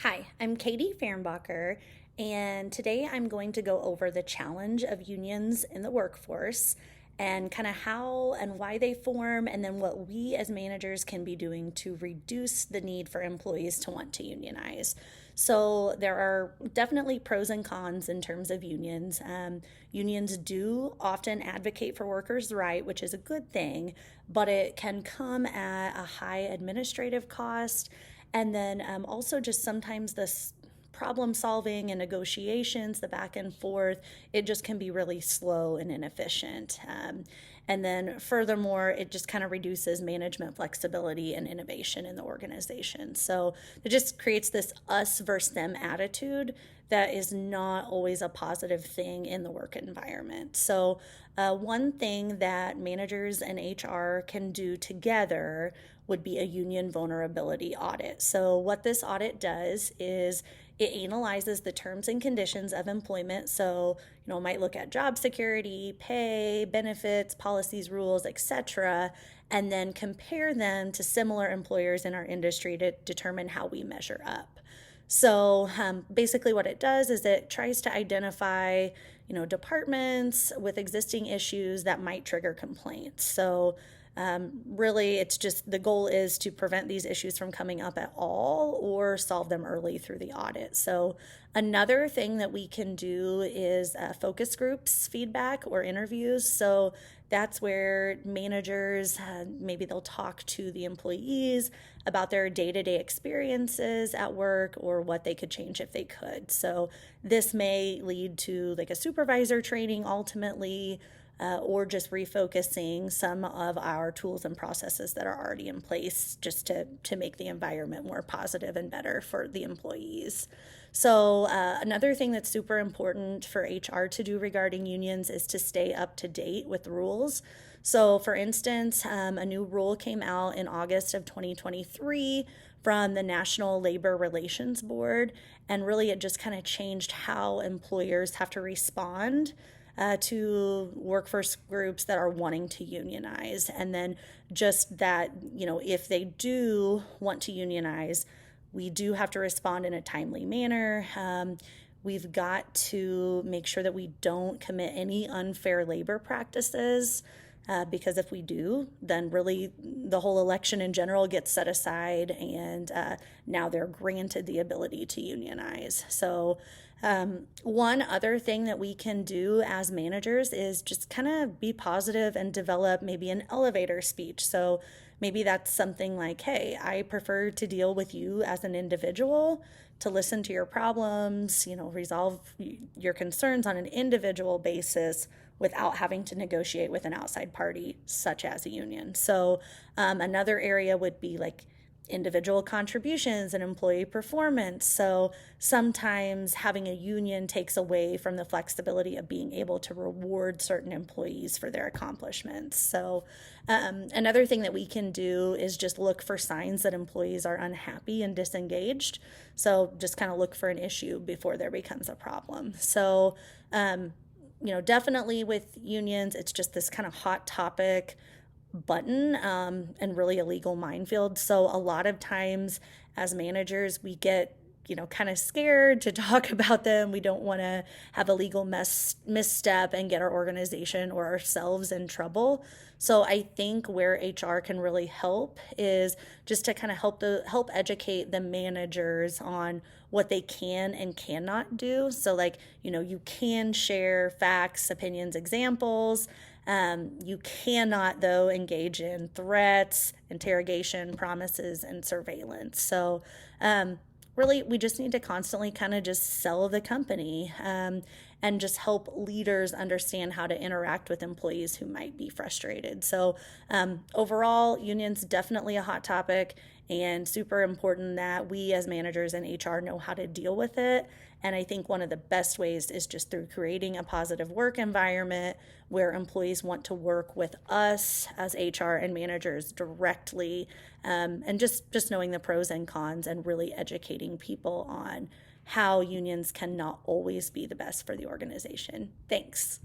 Hi, I'm Katie Fehrenbacher, and today I'm going to go over the challenge of unions in the workforce and kind of how and why they form, and then what we as managers can be doing to reduce the need for employees to want to unionize. So, there are definitely pros and cons in terms of unions. Unions do often advocate for workers' right, which is a good thing, but it can come at a high administrative cost, and then also just sometimes this problem solving and negotiations, the back and forth, it just can be really slow and inefficient. And then furthermore, it just kind of reduces management flexibility and innovation in the organization. So it just creates this us versus them attitude that is not always a positive thing in the work environment. So, one thing that managers and HR can do together would be a union vulnerability audit. So, what this audit does is it analyzes the terms and conditions of employment. So, it might look at job security, pay, benefits, policies, rules, etc., and then compare them to similar employers in our industry to determine how we measure up. So basically, what it does is it tries to identify, departments with existing issues that might trigger complaints. So really, it's just the goal is to prevent these issues from coming up at all or solve them early through the audit. So another thing that we can do is focus groups feedback or interviews. So that's where managers maybe they'll talk to the employees about their day-to-day experiences at work or what they could change if they could. So this may lead to like a supervisor training ultimately, or just refocusing some of our tools and processes that are already in place just to make the environment more positive and better for the employees. So, another thing that's super important for HR to do regarding unions is to stay up to date with rules. So, for instance, a new rule came out in August of 2023 from the National Labor Relations Board, and really it just kind of changed how employers have to respond to workforce groups that are wanting to unionize. And then just that, if they do want to unionize, we do have to respond in a timely manner. We've got to make sure that we don't commit any unfair labor practices. Because if we do, then really the whole election in general gets set aside, and now they're granted the ability to unionize. So, one other thing that we can do as managers is just kind of be positive and develop maybe an elevator speech. So, maybe that's something like, hey, I prefer to deal with you as an individual, to listen to your problems, resolve your concerns on an individual basis without having to negotiate with an outside party, such as a union. So, another area would be like individual contributions and employee performance. So, sometimes having a union takes away from the flexibility of being able to reward certain employees for their accomplishments. So, another thing that we can do is just look for signs that employees are unhappy and disengaged. So, just kind of look for an issue before there becomes a problem. So, definitely with unions, it's just this kind of hot topic button, and really a legal minefield. So a lot of times as managers, we get, kind of scared to talk about them. We don't want to have a legal misstep and get our organization or ourselves in trouble. So I think where HR can really help is just to kind of help educate the managers on what they can and cannot do. So like, you can share facts, opinions, examples. You cannot, though, engage in threats, interrogation, promises, and surveillance. So, really, we just need to constantly kind of just sell the company, and just help leaders understand how to interact with employees who might be frustrated. So, overall, unions definitely a hot topic, and super important that we as managers and HR know how to deal with it. And I think one of the best ways is just through creating a positive work environment where employees want to work with us as HR and managers directly, and just knowing the pros and cons and really educating people on how unions cannot always be the best for the organization. Thanks.